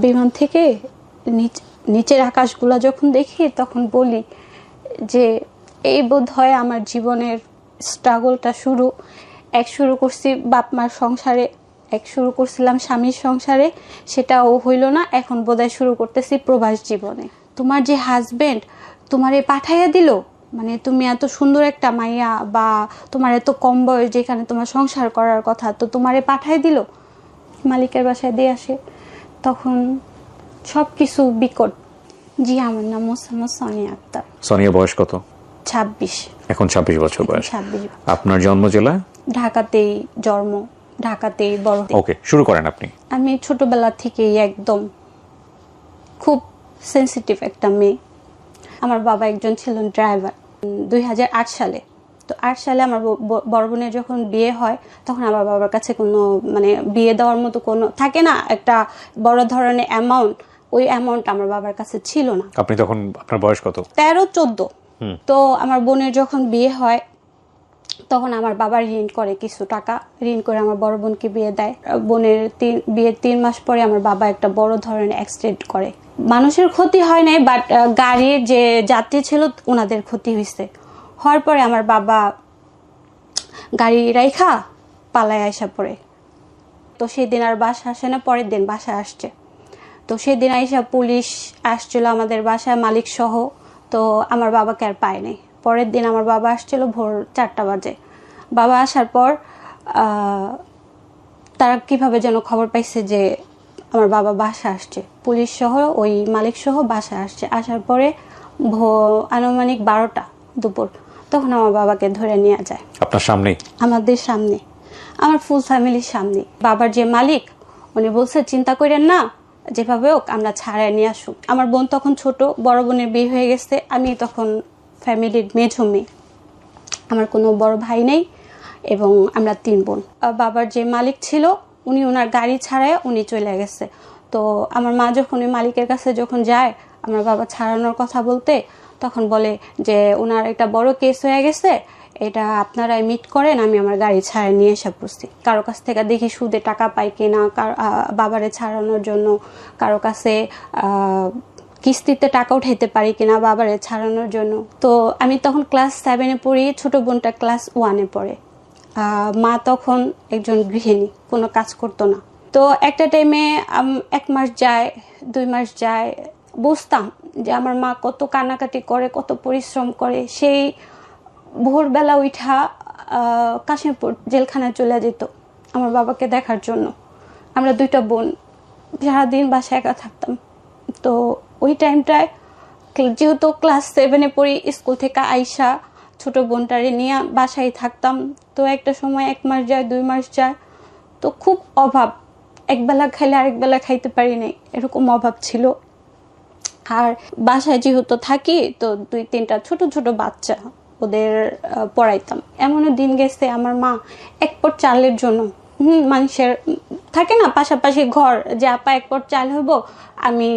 বিমান থেকে নিচের আকাশগুলা যখন দেখি তখন বলি যে এই বোধ হয় আমার জীবনের স্ট্রাগলটা শুরু করছি বাপ মার সংসারে, শুরু করছিলাম স্বামীর সংসারে, সেটাও হইল না, এখন বোধহয় শুরু করতেছি প্রবাস জীবনে। তোমার যে হাজবেন্ড তোমারে পাঠাইয়া দিল, মানে তুমি এত সুন্দর একটা মাইয়া বা তোমার এত কম বয়স, যেখানে তোমার সংসার করার কথা, তো তোমারে পাঠাই দিল, মালিকের বাসায় দিয়ে আসে, তখন সব কিছু বিকট। জি, আমার নাম মোসাম্মদ সোনিয়া আক্তার। সোনিয়া বয়স কত? 26। এখন 26 বছর বয়স। 26। আপনার জন্ম জেলা? ঢাকাতেই জন্ম, ঢাকাতেই বড়। ওকে, শুরু করেন আপনি। আমি ছোটবেলা থেকেই একদম খুব সেন্সিটিভ একটা মেয়ে। আমার বাবা একজন ছিলেন ড্রাইভার। 2008 সালে, তো 8 সালে আমার বড় বোনের যখন বিয়ে হয়, তখন আমার বাবার কাছে কোনো মানে বিয়ে দেওয়ার মতো কোনো থাকে না, একটা বড় ধরনের অ্যামাউন্ট, ওই অ্যামাউন্ট আমার বাবার কাছে ছিল না। আপনি তখন, আপনার বয়স কত? 13-14। তো আমার বোনের যখন বিয়ে হয়, তখন আমার বাবা ঋণ করে কিছু টাকা, ঋণ করে আমার বড় বোনকে বিয়ে দেয়। বোনের বিয়ের 3 মাস পরে আমার বাবা একটা বড় ধরনের অ্যাক্সিডেন্ট করে। মানুষের ক্ষতি হয় নাই, বাট গাড়ির যে যাত্রী ছিল ওনাদের ক্ষতি হয়েছে। হওয়ার পরে আমার বাবা গাড়ি রাইখা পালায় আসা পড়ে। তো সেই দিন আর বাসা আসে না, পরের দিন বাসা আসছে। তো সেদিন আইসা পুলিশ আসছিল আমাদের বাসায়, মালিক সহ। তো আমার বাবাকে আর পায় নাই। পরের দিন আমার বাবা আসছিল ভোর 4টা বাজে। বাবা আসার পর তারা কিভাবে যেন খবর পাইছে যে আমার বাবা বাসা আসছে, পুলিশ সহ ওই মালিক সহ বাসা আসছে। আসার পরে আনুমানিক 12টা দুপুর, তখন আমার বাবাকে ধরে নিয়ে যায়। আপনার সামনে? আমাদের সামনে, আমার ফুল ফ্যামিলির সামনে। বাবার যে মালিক উনি বলছে চিন্তা করেন না, যেভাবে হোক আমরা ছাড়াই নিয়ে আসুক। আমার বোন তখন ছোট, বড় বোনের বিয়ে হয়ে গেছে, আমি তখন ফ্যামিলির মেঝো মেয়ে, আমার কোনো বড় ভাই নেই এবং আমরা 3 বোন। বাবার যে মালিক ছিল উনি ওনার গাড়ি ছাড়ায় উনি চলে গেছে। তো আমার মা যখন ওই মালিকের কাছে যখন যায় আমার বাবা ছাড়ানোর কথা বলতে, তখন বলে যে ওনার একটা বড় কেস হয়ে গেছে, এটা আপনারাই মিট করেন, আমি আমার গাড়ি ছাড়াই নিয়ে এসে পড়ছি। কারো কাছ থেকে দেখি সুদে টাকা পাই কিনা বাবারে ছাড়ানোর জন্য, কারো কাছে কিস্তিতে টাকা উঠাইতে পারি কিনা বাবারে ছাড়ানোর জন্য। তো আমি তখন ক্লাস 7-এ পড়ি, ছোট বোনটা ক্লাস 1-এ পড়ে। মা তখন একজন গৃহিণী, কোনো কাজ করতো না। তো একটা টাইমে 1 মাস যায়, 2 মাস যায়, বুঝতাম যে আমার মা কত কান্নাকাটি করে, কত পরিশ্রম করে। সেই ভোরবেলা উঠা কাশিমপুর জেলখানায় চলে যেত আমার বাবাকে দেখার জন্য। আমরা 2টা বোন সারাদিন বাসায় একা থাকতাম। তো ওই টাইমটায় যেহেতু ক্লাস 7-এ পড়ি, স্কুল থেকে আইসা ছোট বোনটারে নিয়ে বাসায় থাকতাম। তো একটা সময় 1 মাস যায়, 2 মাস যায়, তো খুব অভাব, একবেলা খাইলে আরেক বেলা খাইতে পারি নাই, এরকম অভাব ছিল। আর বাসায় যেহেতু থাকি, তো 2-3টা ছোট ছোট বাচ্চা, ওদের পড়াইতাম। এমনও দিন গেছে আমার মা 1 পট চালের জন্য, মানুষের থাকে না পাশাপাশি ঘর, যে আপা 1 পট চাল হইব, আমি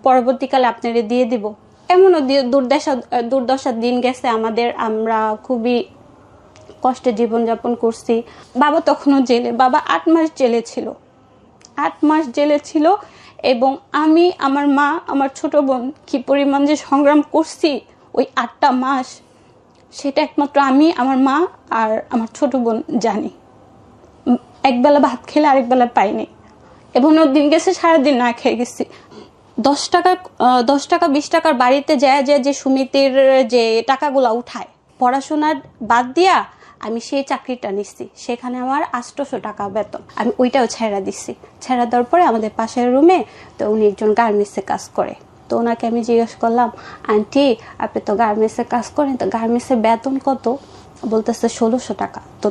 পরবর্তীকালে আপনারে দিয়ে দিব, এমনও দুর্দশার দিন গেছে আমাদের। আমরা খুবই কষ্টে জীবনযাপন করছি। বাবা তখনও জেলে, বাবা 8 মাস জেলে ছিল, 8 মাস জেলে ছিল। এবং আমি, আমার মা, আমার ছোট বোন কি পরিমাণ যে সংগ্রাম করছি ওই 8টা মাস, সেটা একমাত্র আমি, আমার মা আর আমার ছোট বোন জানি। একবেলা ভাত খেলে আরেক বেলা পাইনি, এবং দিন গেছে সারাদিন না খেয়ে গেছি। 10 টাকা 20 টাকার বাড়িতে যায় যে সমিতির যে টাকাগুলো উঠায়, পড়াশোনার বাদ দিয়া আমি সেই চাকরিটা নিচ্ছি, সেখানে আমার 800 টাকা বেতন, আমি ওইটাও ছেড়া দিচ্ছি। ছেড়া দেওয়ার পরে আমাদের পাশের রুমে তো উনি একজন গার্মেন্টসে কাজ করে। তো ওনাকে আমি জিজ্ঞেস করলাম, আন্টি আপনি তো গার্মেন্টসে কাজ করেন, তো গার্মেন্টসের বেতন কত? বলতেছে 1600 টাকা। তো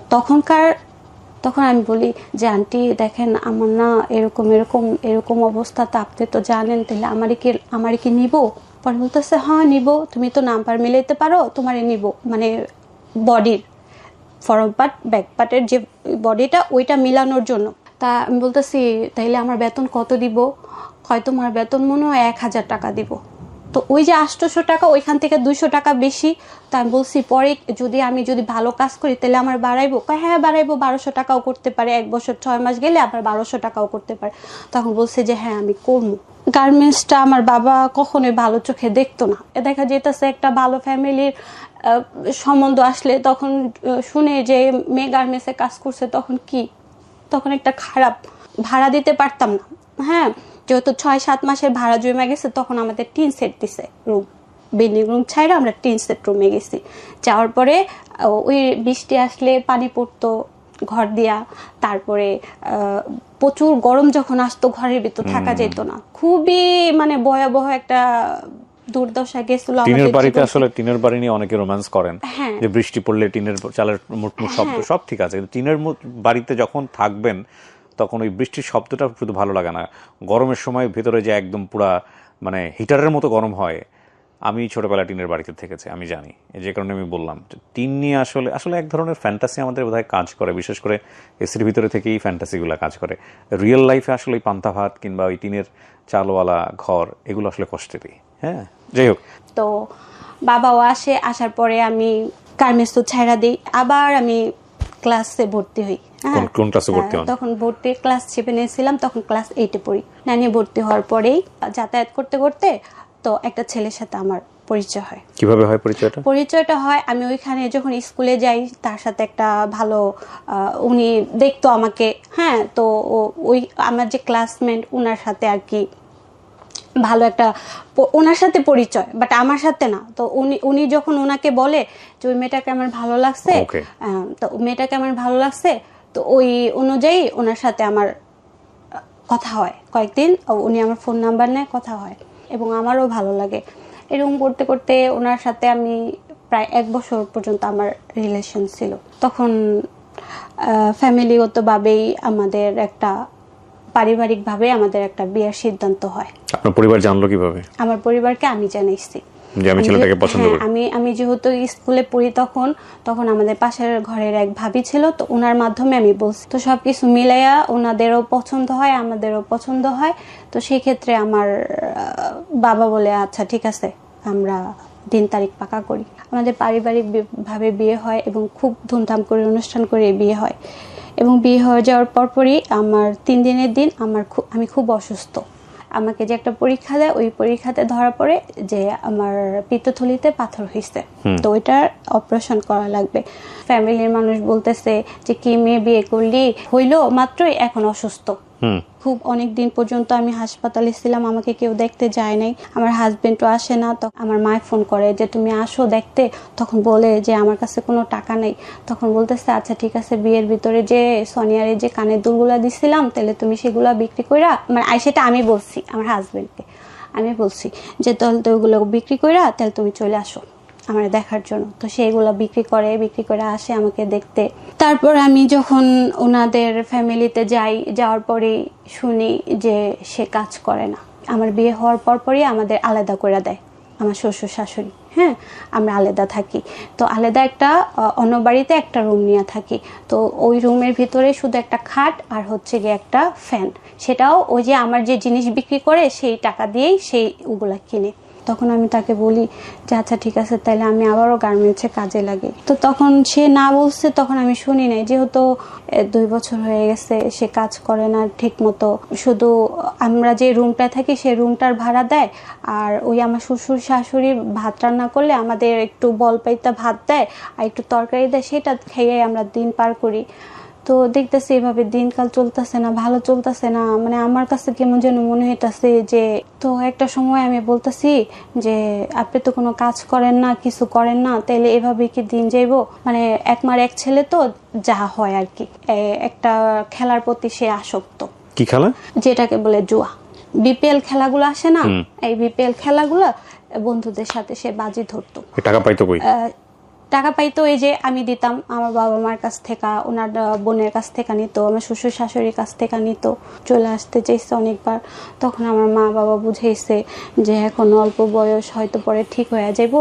তখন আমি বলি যে আন্টি দেখেন, আমার না এরকম অবস্থা, তো আপনি তো জানেন, তাহলে আমারই কি নিব? পরে বলতেছে হ্যাঁ নিব, তুমি তো নাম্বার মিলাইতে পারো, তোমারই নিব, মানে বডির ফরম পার্ট ব্যাক পার্টের যে বডিটা ওইটা মিলানোর জন্য। তা আমি বলতেছি তাইলে আমার বেতন কত দিব? হয়তো তোমার বেতন মনে হয় 1000 টাকা দিব। তো ওই যে 800 টাকা, ওইখান থেকে 200 টাকা বেশি। তা আমি বলছি পরে আমি যদি ভালো কাজ করি তাহলে আমার বাড়াইবো? হ্যাঁ বাড়াইবো, 1200 টাকাও করতে পারে, 1 বছর 6 মাস গেলে আবার 1200 টাকাও করতে পারে। তখন বলছে যে হ্যাঁ আমি করবো। গার্মেন্টসটা আমার বাবা কখনোই ভালো চোখে দেখতো না। দেখা যেতেছে একটা ভালো ফ্যামিলির সম্বন্ধ আসলে তখন শুনে যে মেয়ে গার্মেন্টসে কাজ করছে তখন একটা খারাপ, ভাড়া দিতে পারতাম না। হ্যাঁ, যেহেতু 6-7 মাসের ভাড়া জমে গেছে, তখন আমাদের টিন সেট দিছে রুম, বিল্ডিং রুম ছাইড়া আমরা টিন সেট রুমে গেছি। যাওয়ার পরে ওই বৃষ্টি আসলে পানি পড়তো ঘর দিয়া, তারপরে প্রচুর গরম যখন আসতো ঘরের ভিতর থাকা যেত না, খুবই মানে ভয়াবহ একটা দুর্দশা গেছিল। টিনের বাড়িতে আসলে টিনের বাড়ি নিয়ে অনেকে রোম্যান্স করেন, হ্যাঁ, যে বৃষ্টি পড়লে টিনের চালের মুটমুট শব্দ সব ঠিক আছে, কিন্তু টিনের বাড়িতে যখন থাকবেন তখন ওই বৃষ্টির শব্দটা শুধু ভালো লাগে না, গরমের সময় ভেতরে যে একদম পুরা মানে হিটারের মতো গরম হয়। আমি ছোটবেলায় টিনের বাড়িতে থেকেছি, আমি জানি, যে কারণে আমি বললাম টিন নিয়ে আসলে আসলে এক ধরনের ফ্যান্টাসি আমাদের বোধহয় কাজ করে, বিশেষ করে এসির ভিতরে থেকেই ফ্যান্টাসিগুলো কাজ করে। রিয়েল লাইফে আসলে ওই পান্তা ভাত কিংবা ওই টিনের চালওয়ালা ঘর এগুলো আসলে কষ্টেরই। হ্যাঁ, যাই হোক, তো বাবাও আসার পরে আমি গার্মেন্টস তো ছাইড়া দিই, আবার আমি ক্লাসে ভর্তি হই। কোন ক্লাসে ভর্তি হন? তখন ভর্তি ক্লাস 7 ছিলাম, তখন ক্লাস 8 পড়ি। নানি ভর্তি হওয়ার পরেই যাতায়াত করতে করতে তো একটা ছেলের সাথে আমার পরিচয় হয়। কিভাবে হয় পরিচয়টা? পরিচয়টা হয় আমি ওইখানে যখন স্কুলে যাই, তার সাথে একটা ভালো উনি দেখতো আমাকে। হ্যাঁ, তো ওই আমার যে ক্লাসমেট ওনার সাথে আর কি ভালো একটা, ওনার সাথে পরিচয়, বাট আমার সাথে না। তো উনি যখন ওনাকে বলে যে ওই মেয়েটাকে আমার ভালো লাগছে, তো মেয়েটাকে আমার ভালো লাগছে, তো ওই অনুযায়ী ওনার সাথে আমার কথা হয় কয়েকদিন। উনি আমার ফোন নাম্বার নেয়, কথা হয়, এবং আমারও ভালো লাগে। এরকম করতে করতে ওনার সাথে আমি প্রায় 1 বছর পর্যন্ত আমার রিলেশন ছিল। তখন ফ্যামিলিগতভাবেই আমাদের একটা, পারিবারিকভাবে আমাদের একটা বিয়ের সিদ্ধান্ত হয়। আপনার পরিবার জানলো কিভাবে? আমার পরিবারকে আমি জানাইছি যে আমি ছেলেটাকে পছন্দ করি। আমি যেহেতু স্কুলে পড়ি তখন আমাদের পাশের ঘরের এক ভাবি ছিল, তো ওনার মাধ্যমে আমি বলছি। তো সবকিছু মিলাইয়া ওনাদেরও পছন্দ হয়, আমাদেরও পছন্দ হয়। তো সেই ক্ষেত্রে আমার বাবা বলে আচ্ছা ঠিক আছে, আমরা দিন তারিখ পাকা করি। আমাদের পারিবারিক ভাবে বিয়ে হয় এবং খুব ধুমধাম করে অনুষ্ঠান করে বিয়ে হয়। এবং বিয়ে হয়ে যাওয়ার পরপরই আমার 3 দিনের দিন আমি খুব অসুস্থ। আমাকে যে একটা পরীক্ষা দেয়, ওই পরীক্ষাতে ধরা পড়ে যে আমার পিত্তথলিতে পাথর হয়েছে, তো ওইটার অপারেশন করা লাগবে। ফ্যামিলির মানুষ বলতেছে যে কি মেয়ে বিয়ে করলি, হইলো মাত্রই, এখন অসুস্থ। খুব অনেক দিন পর্যন্ত আমি হাসপাতালে ছিলাম, আমাকে কেউ দেখতে যায় নাই, আমার হাজবেন্ডও আসে না। তো আমার মায় ফোন করে যে তুমি আসো দেখতে, তখন বলে যে আমার কাছে কোনো টাকা নেই। তখন বলতেছে আচ্ছা ঠিক আছে, বিয়ের ভিতরে যে সোনিয়ারে যে কানের দুলগুলা দিছিলাম, তাহলে তুমি সেগুলা বিক্রি কইরা, মানে সেটা আমি বলছি আমার হাজবেন্ডকে, আমি বলছি যে তাহলে তো ওগুলো বিক্রি কইরা তাহলে তুমি চলে আসো আমার দেখার জন্য। তো সেগুলো বিক্রি করে আসে আমাকে দেখতে। তারপর আমি যখন ওনাদের ফ্যামিলিতে যাওয়ার পরে শুনি যে সে কাজ করে না। আমার বিয়ে হওয়ার পরই আমাদের আলাদা করে দেয় আমার শ্বশুর শাশুড়ি। হ্যাঁ, আমরা আলাদা থাকি। তো আলাদা একটা অন্য বাড়িতে একটা রুম নিয়ে থাকি। তো ওই রুমের ভিতরে শুধু একটা খাট আর হচ্ছে গিয়ে একটা ফ্যান, সেটাও ওই যে আমার যে জিনিস বিক্রি করে সেই টাকা দিয়েই সেই ওগুলা কিনে। তখন আমি তাকে বলি যে আচ্ছা ঠিক আছে, তাহলে আমি আবারও গার্মেন্টসে কাজে লাগি। তো তখন সে না বলছে, তখন আমি শুনি নাই, যেহেতু 2 বছর হয়ে গেছে সে কাজ করে না ঠিক মতো। শুধু আমরা যে রুমটা থাকি সেই রুমটার ভাড়া দেয়, আর ওই আমার শ্বশুর শাশুড়ি ভাত রান্না করলে আমাদের একটু বল পাইতা ভাত দেয় আর একটু তরকারি দেয়, সেটা খেয়ে আমরা দিন পার করি। তো দেখতেছি এভাবে দিনকাল চলতেছে না, ভালো চলতেছে না, মানে আমার কাছে কেমন যেন মনে হইতেছে যে। তো একটা সময় আমি বলতেছি যে আপনি তো কোনো কাজ করেন না, কিছু করেন না, তাইলে এভাবে কি দিন যাইবো? মানে একমার এক ছেলে তো, যা হয় আর কি, একটা খেলার প্রতি সে আসক্ত। কি খেলা? যেটাকে বলে জুয়া। বিপিএল খেলাগুলো আসে না, এই বিপিএল খেলাগুলো বন্ধুদের সাথে সে বাজি ধরতো। টাকা পাইতো কই? টাকা পাইতো এই যে আমি দিতাম, আমার বাবা মার কাছ থেকে, ওনার বোনের কাছ থেকে নিত, আমার শ্বশুর শাশুড়ির কাছ থেকে নিত। চলে আসতে চাইছে অনেকবার, তখন আমার মা বাবা বুঝাইছে যে এখন অল্প বয়স, হয়তো পরে ঠিক হয়ে যাব,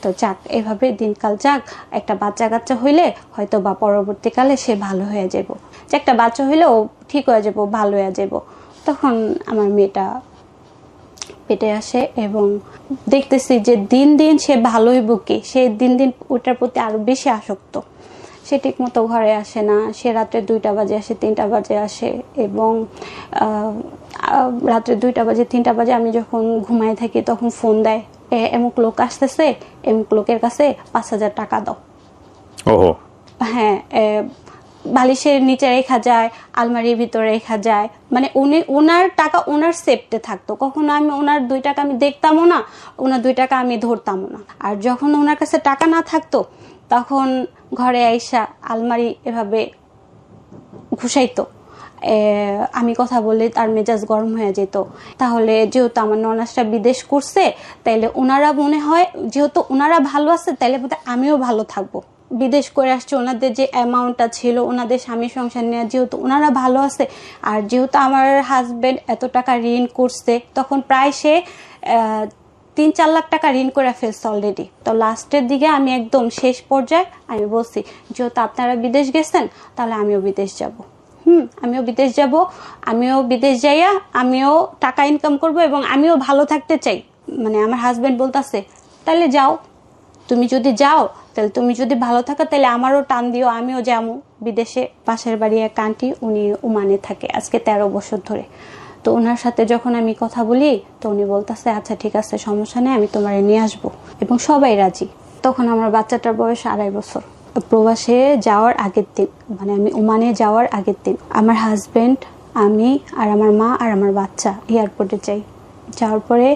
তো যাক এভাবে দিনকাল যাক, একটা বাচ্চা কাচ্চা হইলে হয়তো বা পরবর্তীকালে সে ভালো হয়ে যাব, যে একটা বাচ্চা হইলে ও ঠিক হয়ে যাব, ভালো হয়ে যাব। তখন আমার মেয়েটা পেটে আসে এবং দেখতেছি যে দিন দিন সে ভালোই বুকে, সে দিন দিন ওটার প্রতি আরো বেশি আসক্ত। সে ঠিক মতো ঘরে আসে না, সে রাত্রে 2টা বাজে আসে, 3টা বাজে আসে, এবং রাত্রে 2টা বাজে 3টা বাজে আমি যখন ঘুমায় থাকি তখন ফোন দেয়, এমুক লোক আসতেছে, এমুক লোকের কাছে 5,000 টাকা দাও। ওহো। হ্যাঁ, বালিশের নিচে রেখা যায়, আলমারির ভিতরে রেখা যায়, মানে ওনার টাকা ওনার সেফটে থাকতো। কখনো আমি ওনার 2 টাকা আমি দেখতামও না, ওনার 2 টাকা আমি ধরতামও না। আর যখন ওনার কাছে টাকা না থাকতো তখন ঘরে আইসা আলমারি এভাবে ঘুষাইতো। আমি কথা বললে তার মেজাজ গরম হয়ে যেত। তাহলে যেহেতু আমার ননাসটা বিদেশ করছে, তাইলে ওনারা মনে হয় যেহেতু ওনারা ভালো আছে তাইলে বোধহয় আমিও ভালো থাকবো। বিদেশ করে আসছে, ওনাদের যে অ্যামাউন্টটা ছিল, ওনাদের স্বামী সংসার নিয়ে যেহেতু ওনারা ভালো আছে, আর যেহেতু আমার হাজবেন্ড এত টাকা ঋণ করছে, তখন প্রায় সে 3-4 লাখ টাকা ঋণ করে ফেলছে অলরেডি। তো লাস্টের দিকে আমি একদম শেষ পর্যায়ে আমি বলছি, যেহেতু আপনারা বিদেশ গেছেন তাহলে আমিও বিদেশ যাব। আমিও বিদেশ যাব, আমিও বিদেশ যাইয়া আমিও টাকা ইনকাম করব এবং আমিও ভালো থাকতে চাই। মানে আমার হাজবেন্ড বলতেছে, তাহলে যাও, তুমি যদি যাও তাহলে তুমি যদি ভালো থাকো তাহলে আমারও টান দিও, আমিও যাবো বিদেশে। পাশের বাড়ি এক আন্টি, উনি ওমানে থাকে আজকে 13 বছর ধরে। তো ওনার সাথে যখন আমি কথা বলি তো উনি বলতেছে, আচ্ছা ঠিক আছে, সমস্যা নেই, আমি তোমারে নিয়ে আসবো। এবং সবাই রাজি। তখন আমার বাচ্চাটার বয়স 2.5 বছর। প্রবাসে যাওয়ার আগের দিন, মানে আমি ওমানে যাওয়ার আগের দিন, আমার হাজবেন্ড, আমি আর আমার মা আর আমার বাচ্চা এয়ারপোর্টে যাই। যাওয়ার পরে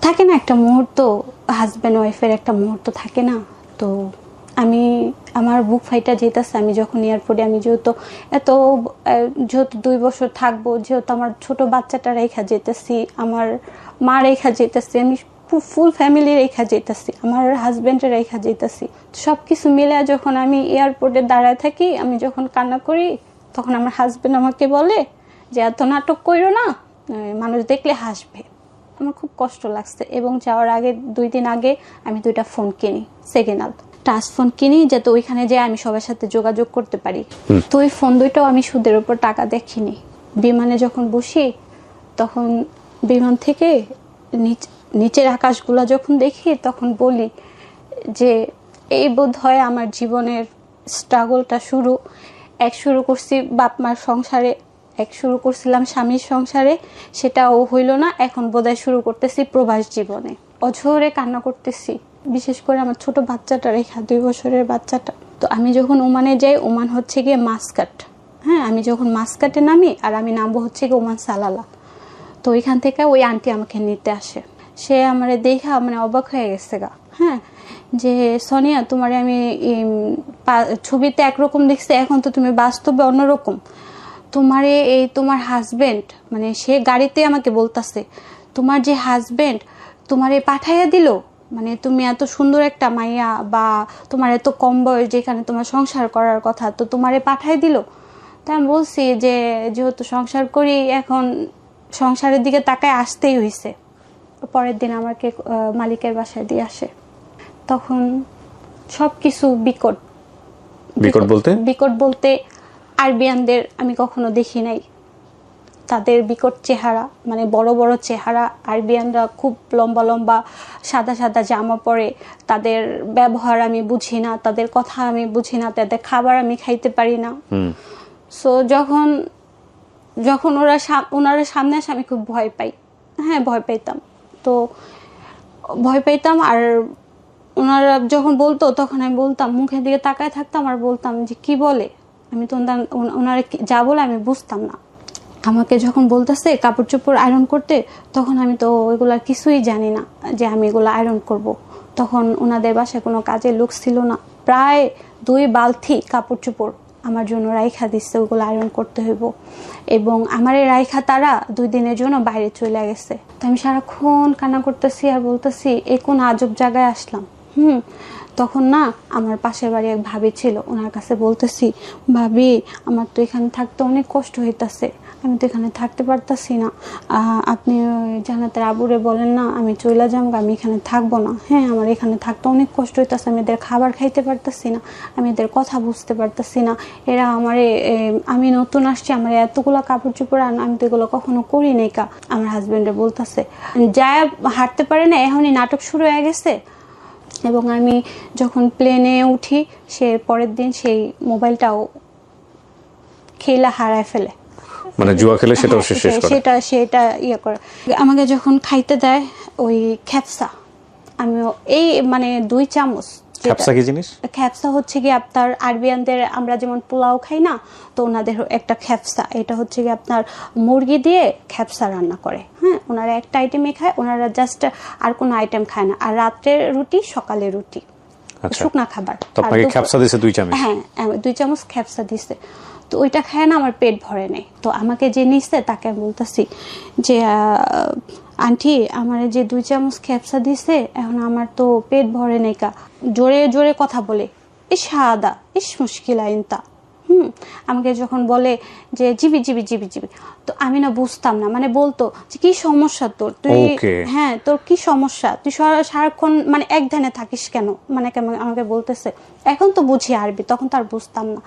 থাকে না একটা মুহূর্ত, হাজব্যান্ড ওয়াইফের একটা মুহূর্ত থাকে না। তো আমার বুক ফাইটা যেতেছে। আমি যখন এয়ারপোর্টে, আমি যেহেতু 2 বছর থাকবো, যেহেতু আমার ছোট বাচ্চাটা রেখা যেতেছি, আমার মা রেখা যেতেছি, আমি ফুল ফ্যামিলি রেখা যেতেছি, আমার হাজব্যান্ডের রেখা যেতেছি। সব কিছু মিলে যখন আমি এয়ারপোর্টে দাঁড়ায় থাকি, আমি যখন কান্না করি তখন আমার হাজব্যান্ড আমাকে বলে যে এত নাটক কইরো না, মানুষ দেখলে হাসবে। আমার খুব কষ্ট লাগছে। এবং যাওয়ার আগে 2 দিন আগে আমি 2টা ফোন কিনি, সেকেন্ড হ্যান্ড টাচ ফোন কিনি, যাতে ওইখানে যেয়ে আমি সবার সাথে যোগাযোগ করতে পারি। তো ওই ফোন 2টাও আমি সুদের উপর টাকা দেখিনি। বিমানে যখন বসি তখন বিমান থেকে নিচের আকাশগুলা যখন দেখি তখন বলি যে এই বোধ হয় আমার জীবনের স্ট্রাগলটা শুরু করছি বাপ মার সংসারে, শুরু করছিলাম স্বামীর সংসারে, সেটাও হইল না, এখন বোধহয় শুরু করতেছি প্রবাস জীবনে। অঝরে কান্না করতেছি, বিশেষ করে আমার ছোট বাচ্চাটা রেখা, 2 বছরের বাচ্চাটা। তো আমি যখন ওমানে যাই, ওমান হচ্ছে গিয়ে মাসকাট। হ্যাঁ, আমি যখন মাসকাটে নামি আর আমি নামবো হচ্ছে গিয়ে ওমান সালালা। তো ওইখান থেকে ওই আন্টি আমাকে নিতে আসে। সে আমার দেখা মানে অবাক হয়ে গেছে গা। হ্যাঁ, যে সোনিয়া, তোমার আমি ছবিতে একরকম দেখছি, এখন তো তুমি বাস্তবে অন্যরকম। তোমার হাজবেন্ড, মানে সে গাড়িতে আমাকে বলতেছে, তোমার যে হাজবেন্ড তোমারে পাঠাইয়া দিল, মানে তুমি এত সুন্দর একটা মাইয়া, বা তোমার এত কম বয়স, যেখানে তোমার সংসার করার কথা, তো তোমারে পাঠাই দিল। তা আমি বলছি যে যেহেতু সংসার করি, এখন সংসারের দিকে তাকায় আসতেই হয়েছে। পরের দিন আমাকে মালিকের বাসায় দিয়ে আসে। তখন সবকিছু বিকট বলতে আরবিয়ানদের আমি কখনো দেখি নাই। তাদের বিকট চেহারা, মানে বড় বড় চেহারা। আরবিয়ানরা খুব লম্বা লম্বা সাদা সাদা জামা পরে, তাদের ব্যবহার আমি বুঝি না, তাদের কথা আমি বুঝি না, তাদের খাবার আমি খাইতে পারি না। সো যখন ওনারা সামনে আসে আমি খুব ভয় পাই। হ্যাঁ, ভয় পাইতাম। আর ওনারা যখন বলতো তখন আমি বলতাম, মুখের দিকে তাকায় থাকতাম আর বলতাম যে কি বলে। আমি তো ওনারা যা বলে আমি বুঝতাম না। আমাকে যখন বলতেছে কাপড় চোপড় আয়রন করতে, তখন আমি তো ওইগুলার কিছুই জানি না যে আমি এগুলো আয়রন করব। তখন ওনাদের বাসায় কোনো কাজের লোক ছিল না। প্রায় 2 বালতি কাপড় চোপড় আমার জন্য রাইখা দিচ্ছে, ওগুলো আয়রন করতে হইব। এবং আমার এই রাইখা তারা 2 দিনের জন্য বাইরে চলে গেছে। তো আমি সারাক্ষণ কান্না করতেছি আর বলতেছি, এই কোন আজব জায়গায় আসলাম। তখন না, আমার পাশের বাড়ি এক ভাবি ছিল, ওনার কাছে বলতেছি, ভাবি আমার তো এখানে থাকতে অনেক কষ্ট হইতাছে, আমি তো এখানে থাকতে পারতাছি না, আপনি জান্নাতের আবুরে বলেন না আমি চলে যাবো, আমি এখানে থাকবো না। হ্যাঁ, আমার এখানে থাকতে অনেক কষ্ট হইতাছে, আমি এদের খাবার খাইতে পারতাছি না, আমি এদের কথা বুঝতে পারতাছি না, এরা আমি নতুন আসছি, আমার এতগুলো কাপড় চোপড় আমি তো এগুলো কখনো করি নাই। আমার হাজবেন্ডে বলতেছে, যা হাঁটতে পারে না, এখনই নাটক শুরু হয়ে গেছে। এবং আমি যখন প্লেনে উঠি, সে পরের দিন সেই মোবাইলটাও খেলা হারায় ফেলে। মানে জুয়া খেলে সেটাও সে শেষ করে। সেটা ইয়ে করে। আমাকে যখন খাইতে দেয় ওই খ্যাপসা, আমিও এই মানে 2 চামচ। খ্যাপসা কি জিনিস? খ্যাপসা হচ্ছে কি আপনার আরবিয়ানদের, আমরা যেমন পোলাও খাই না, তো ওনাদের একটা খ্যাপসা, এটা হচ্ছে কি আপনার মুরগি দিয়ে খ্যাপসা রান্না করে। হ্যাঁ, ওনারা একটা আইটেমই খায়, ওনারা জাস্ট আর কোনো আইটেম খায় না। আর রাত্রের রুটি, সকালে রুটি, শুকনা খাবার। তো আপনাকে খ্যাপসা দিয়েছে 2 চামচ? হ্যাঁ, 2 চামচ খ্যাপসা দিছে। তো ওইটা খায় না, আমার পেট ভরে নেই। তো আমাকে যে নিচ্ছে তাকে বলতেছি যে আন্টি আমার যে 2 চামচ খ্যাপসা দিছে, এখন আমার তো পেট ভরে নেই কা। জোরে জোরে কথা বলে, ইস হাদা ইস মুশকিল আইনতা। আমাকে যখন বলে যে জিবি জিবি জিবি জিবি, তো আমি না বুঝতাম না, মানে বলতো যে কি সমস্যা তোর, তুই হ্যাঁ তোর কি সমস্যা, তুই সারাক্ষণ মানে এক ধ্যানে থাকিস কেন, মানে আমাকে বলতেছে। এখন তো বুঝি আরবি, তখন তো আর বুঝতাম না।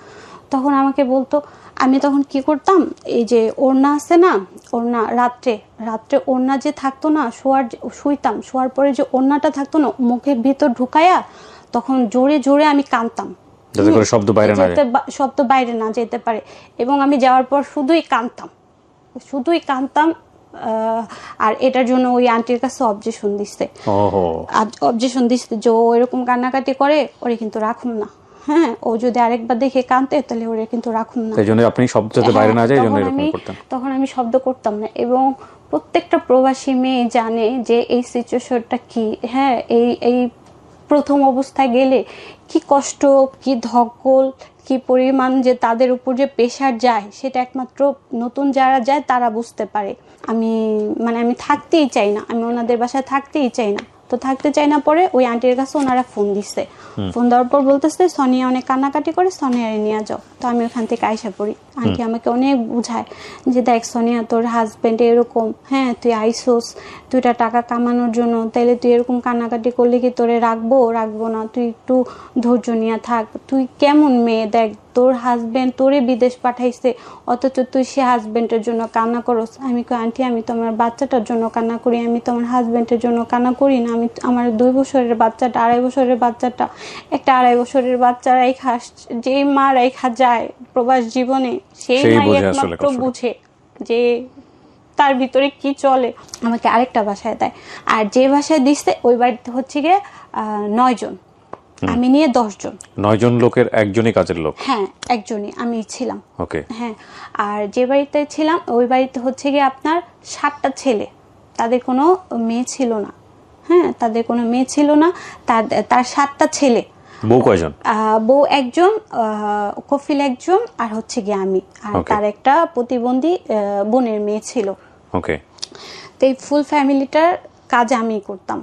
তখন আমাকে বলতো, আমি তখন কি করতাম, এই যে ওড়না আছে না, ওড়না রাত্রে ওড়না যে থাকতো না, শুইতাম, শোয়ার পরে যে ওড়নাটা থাকতো না, মুখের ভিতর ঢুকায়া তখন জোরে জোরে আমি কাঁদতাম, যাতে করে শব্দ বাইরে না যেতে পারে। এবং আমি যাওয়ার পর শুধুই কাঁদতাম। আর এটার জন্য ওই আন্টির কাছে অবজেকশন দিচ্ছে যে ও এরকম কান্নাকাটি করে, ওরে কিন্তু রাখুম না। হ্যাঁ, ও যদি আরেকবার দেখে কাঁদতে, তাহলে ওরে কিন্তু রাখুম না। তাইজন্য আপনি শব্দ যাতে বাইরে না যায়, এরকম করতেন। তখন আমি শব্দ করতাম না। এবং প্রত্যেকটা প্রবাসী মেয়ে জানে যে এই সিচুয়েশনটা কি। হ্যাঁ, এই প্রথম অবস্থায় গেলে কি কষ্ট, কি ধকল, কি পরিমাণ যে তাদের উপর যে প্রেশার যায়, সেটা একমাত্র নতুন যারা যায় তারা বুঝতে পারে। আমি থাকতেই চাই না, আমি ওনাদের বাসায় থাকতেই চাই না। তো থাকতে চাই না, পরে ওই আন্টির কাছে ওনারা ফোন দিচ্ছে। ফোন দেওয়ার পর বলতেছে সোনিয়া অনেক কান্নাকাটি করে, সোনিয়ারে নিয়ে যাও। তো আমি ওখান থেকে আইসা পড়ি। আন্টি আমাকে অনেক বুঝায় যে দেখ সোনিয়া, তোর হাজবেন্ড এরকম, হ্যাঁ তুই আইসোস 2টা টাকা কামানোর জন্য, তাইলে তুই এরকম কান্নাকাটি করলে কি তোরে রাখবো না, তুই একটু ধৈর্য নিয়ে থাক। তুই কেমন মেয়ে, দেখ তোর হাজবেন্ড তোরে বিদেশ পাঠাইছে, অথচ তুই সে হাজবেন্ডের জন্য কান্না করস। আমি কই আন্টি, আমি তো আমার বাচ্চাটার জন্য কান্না করি, আমি তো আমার হাজবেন্ডের জন্য কান্না করি না। আমি আমার 2 বছরের বাচ্চাটা, 2.5 বছরের বাচ্চাটা, একটা 2.5 বছরের বাচ্চা রেখা, যে মা রেখা যায় প্রবাস জীবনে, সেই মাই একমাত্র বুঝে যে তার ভিতরে কি চলে। আমাকে আরেকটা বাসায় দেয়, আর যে বাসায় দিচ্ছে ওই বাড়িতে হচ্ছে গিয়ে 9 জন, আমি নিয়ে 10 জন। 9 জন লোকের একজনই কাজের লোক? হ্যাঁ, একজনই আমি ছিলাম। ওকে। হ্যাঁ, আর যে বাড়িতে ছিলাম ওই বাড়িতে হচ্ছে গিয়ে আপনার 7টা ছেলে, তাদের কোনো মেয়ে ছিল না। হ্যাঁ, তাদের কোনো মেয়ে ছিল না, তার 7টা ছেলে। বউ কয়জন? বউ একজন, কফিল একজন, আর হচ্ছে গিয়ে আমি, আর তার একটা প্রতিবন্ধী বোনের মেয়ে ছিল। ওকে। তো এই ফুল ফ্যামিলিটার কাজ আমি করতাম।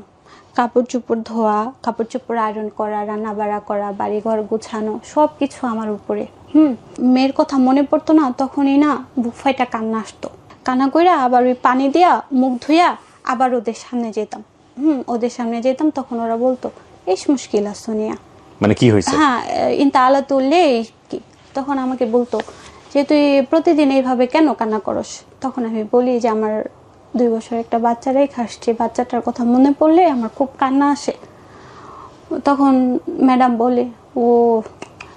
কাপড় চোপড় ধোয়া, কাপড় চোপড় আয়রন করা, রান্না বাড়া করা, বাড়িঘর গোছানো, সব কিছু আমার উপরে। মেয়ের কথা মনে পড়তো না, তখনই না বুক ফাইটা কান্না আসতো। কান্না কইরা আবার ওই পানি দিয়া মুখ ধুইয়া আবার ওদের সামনে যেতাম। তখন ওরা বলতো ইস মুশকিল সোনিয়া, মানে কি হয়েছে? হ্যাঁ, ইনতা আলা তুললে কি। তখন আমাকে বলতো যে তুই প্রতিদিন এইভাবে কেন কান্না করস। তখন আমি বলি যে আমার 2 বছর একটা বাচ্চা রেখে আসছে, বাচ্চাটার কথা মনে পড়লে আমার খুব কান্না আসে। তখন ম্যাডাম বলে ও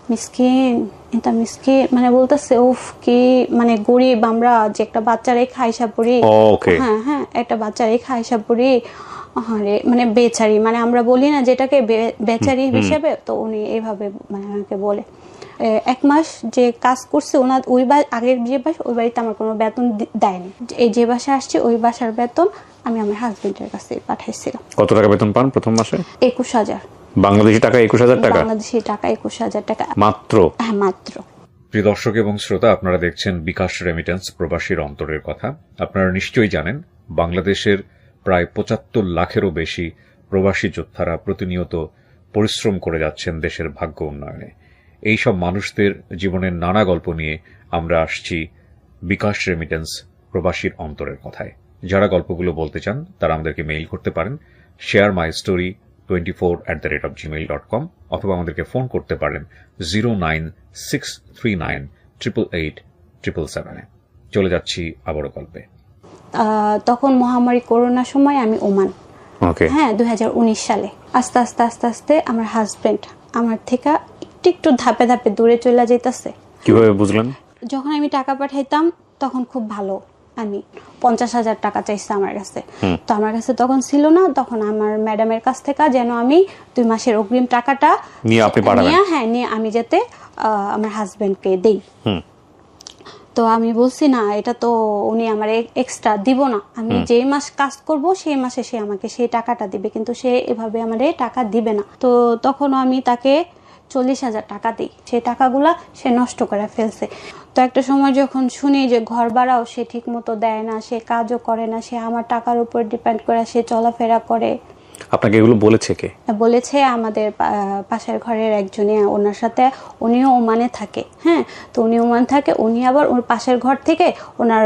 মিসকিন, এটা মিসকিন, মানে বলতেছে উফ কি মানে গরিব আমরা, যে একটা বাচ্চা রেখে আইসা পড়ি। হ্যাঁ, একটা বাচ্চা রেখে আইসা পড়ি, আরে মানে বেচারি, মানে আমরা বলি না যেটাকে বেচারি হিসেবে, তো উনি এইভাবে মানে আমাকে বলে। 1 মাস যে কাজ করছে ওনার ওই আগের যে বাসা, ওই বাড়িতে আমার কোনো বেতন দেয়নি। এই যে বাসা আসছে ওই বাসার বেতন আমি আমার হাজবেন্ডের কাছে পাঠাইছিলাম। কত টাকা বেতন পান প্রথম মাসে? 21,000 বাংলাদেশি টাকা। 21,000 টাকা বাংলাদেশি টাকা, 21,000 টাকা মাত্র। হ্যাঁ, মাত্র। প্রিয় দর্শক এবং শ্রোতা, আপনারা দেখছেন বিকাশ রেমিটেন্স প্রবাসীর অন্তরের কথা। আপনারা নিশ্চয়ই জানেন বাংলাদেশের প্রায় 75 লাখেরও বেশি প্রবাসী যোদ্ধারা প্রতিনিয়ত পরিশ্রম করে যাচ্ছেন দেশের ভাগ্য উন্নয়নে। এই সব মানুষদের জীবনের নানা গল্প নিয়ে আমরা আসছি বিকাশ রেমিটেন্স প্রবাসীর অন্তরের কথায়। যারা গল্পগুলো বলতে চান তারা আমাদেরকে মেইল করতে পারেন sharemystory24@gmail.com, অথবা আমাদেরকে ফোন করতে পারেন 09639887777। চলে যাচ্ছি আবারও গল্পে। তখন মহামারী করোনার সময় আমি ওমান, হ্যাঁ 2019 সালে। আস্তে আস্তে আমার হাজবেন্ড আমার থেকে একটু ধাপে ধাপে দূরে চলে যেতেছে। কিভাবে বুঝলেন? যখন আমি টাকা পাঠাইতাম তখন খুব ভালো, আমি 50,000 টাকা চাইছে আমার কাছে। তো আমার কাছে তখন ছিল না, তখন আমার ম্যাডামের কাছ থেকে যেন আমি 2 মাসের অগ্রিম টাকাটা নিয়ে আপনি পাঠাবেন। নিয়ে আমি যাতে আমার হাজবেন্ডকে দেই। তো আমি বলছি না, এটা তো উনি আমার এক্সট্রা দিব না, আমি যেই মাস কাজ করব সেই মাসে সে আমাকে সেই টাকাটা দিবে, কিন্তু সে এভাবে আমার টাকা দিবে না। তো তখন আমি তাকে 40,000 টাকা দিই, সেই টাকাগুলা সে নষ্ট করে ফেলছে। তো একটা সময় যখন শুনি যে ঘর ভাড়াও সে ঠিক মতো দেয় না, সে কাজও করে না, সে আমার টাকার উপর ডিপেন্ড করে সে চলাফেরা করে। আপনাকে এগুলো বলেছে কে? বলেছে আমাদের পাশের ঘরের একজনে, ওনার সাথে, উনিও ওমানে থাকে। হ্যাঁ, তো উনি ওমান থাকে, উনি আবার ওর পাশের ঘর থেকে ওনার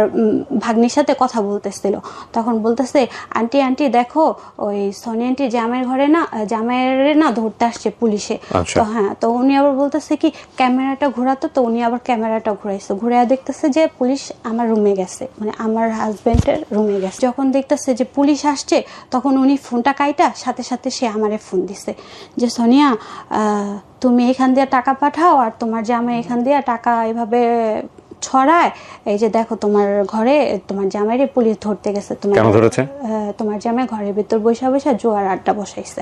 ভাগ্নির সাথে কথা বলতেছিল। তখন বলতেছে, আন্টি আন্টি দেখো, ওই সনি আন্টি জামাইয়ের ঘরে না, জামাইয়ের না ধরতে আসছে পুলিশে। তো হ্যাঁ, তো উনি আবার বলতেছে কি ক্যামেরাটা ঘোরাতো, তো উনি আবার ক্যামেরাটা ঘুরাইছে, ঘুরে দেখতেছে যে পুলিশ আমার রুমে গেছে, মানে আমার হাজবেন্ডের রুমে গেছে। যখন দেখতেছে যে পুলিশ আসছে, তখন উনি ফোনটা কাইটা সাথে সাথে সে আমারে ফোন দিছে যে সোনিয়া, তুমি এখান দিয়ে টাকা পাঠাও, আর তোমার জামাই এখান দিয়ে টাকা এভাবে ছড়ায়, এই যে দেখো তোমার ঘরে তোমার জামাইরে পুলিশ ধরতে গেছে। তোমার জামাই ঘরের ভিতর বসে বসে জোয়ার আড্ডা বসাইছে।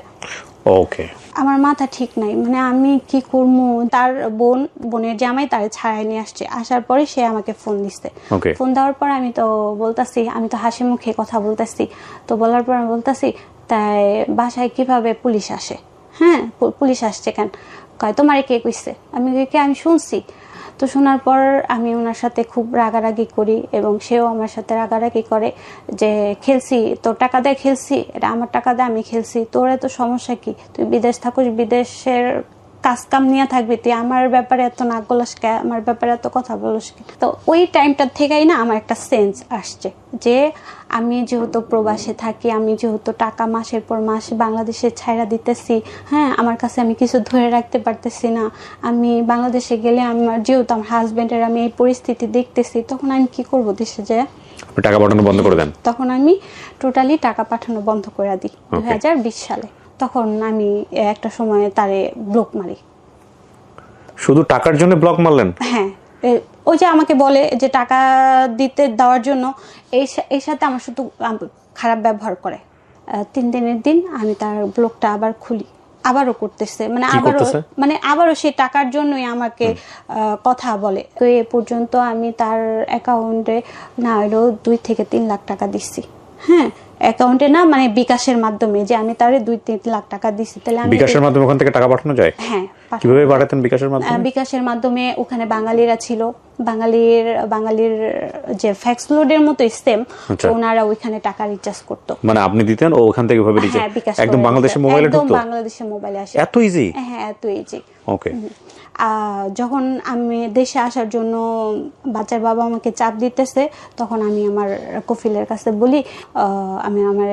ওকে, আমার মাথা ঠিক নাই, মানে আমি কি করবো। তার বোনের জামাই তার ছাড়াই নিয়ে আসছে, আসার পরে সে আমাকে ফোন দিচ্ছে। ফোন দেওয়ার পর আমি তো বলতাছি, আমি তো হাসি মুখে কথা বলতেছি, তো বলার পর আমি বলতাছি, তাই বাসায় কিভাবে পুলিশ আসে? হ্যাঁ, পুলিশ আসছে কেন? কয় তোমারে কে কইছে? আমি শুনছি। তো শোনার পর আমি ওনার সাথে খুব রাগারাগি করি, এবং সেও আমার সাথে রাগারাগি করে যে খেলছি, তোর টাকা দিয়ে খেলছি, এটা আমার টাকা দিয়ে আমি খেলছি, তোর এত সমস্যা কি? তুই বিদেশ থাকুস, বিদেশের কাজ কাম নিয়ে থাকবি, তুই আমার ব্যাপারে এত নাক গলাস কে, আমার ব্যাপারে এত কথা বলস কে? তো ওই টাইমটা থেকেই না আমার একটা সেন্স আসছে যে আমি যেহেতু প্রবাসে থাকি, আমি যেহেতু টাকা মাসের পর মাস বাংলাদেশে ছাইরা দিতেছি, হ্যাঁ, আমার কাছে আমি কিছু ধরে রাখতে পারতেছি না। আমি বাংলাদেশে গেলে আমার যেহেতু আমার হাজবেন্ডের আমি এই পরিস্থিতি দেখতেছি, তখন আমি কি করব? দেশে যায় টাকা পাঠানো বন্ধ করে দেন? তখন আমি টোটালি টাকা পাঠানো বন্ধ করে দিই 2020 সালে। তখন আমি একটা সময় তারে ব্লক মারি। শুধু টাকার জন্য ব্লক মারলেন? হ্যাঁ, ওই যে আমাকে বলে যে টাকা দিতে দেওয়ার জন্য, এই সাথে আমার শুধু খারাপ ব্যবহার করে। 3 দিনের দিন আমি তার ব্লকটা আবার খুলি, আবারও করতেছে, মানে আবারও সেই টাকার জন্যই আমাকে কথা বলে। তো এ পর্যন্ত আমি তার অ্যাকাউন্টে না হলেও 2 থেকে 3 লাখ টাকা দিচ্ছি। হ্যাঁ, অ্যাকাউন্টে না, মানে বিকাশের মাধ্যমে, যে আমি তারে 2-3 লাখ টাকা দিচ্ছি। তাহলে আমি বিকাশের মাধ্যমে ওখান থেকে টাকা পাঠানো যায়? হ্যাঁ। কিভাবে পাঠাতেন বিকাশের মাধ্যমে? বিকাশের মাধ্যমে ওখানে বাঙালিরা ছিল, বাঙালির যে ফ্যাক্স লোডের মতো সেম, ওনারা ওইখানে টাকা রিচার্জ করতো। মানে আপনি দিতেন, ও ওখান থেকে ভাবে রিচার্জ? একদম বাংলাদেশের মোবাইলে ঢুকতো? একদম বাংলাদেশের মোবাইলে আসে। এত ইজি? হ্যাঁ, এত ইজি। ওকে। যখন আমি দেশে আসার জন্য বাচ্চার বাবা আমাকে চাপ দিতেছে, তখন আমি আমার কফিলের কাছে বলি আমার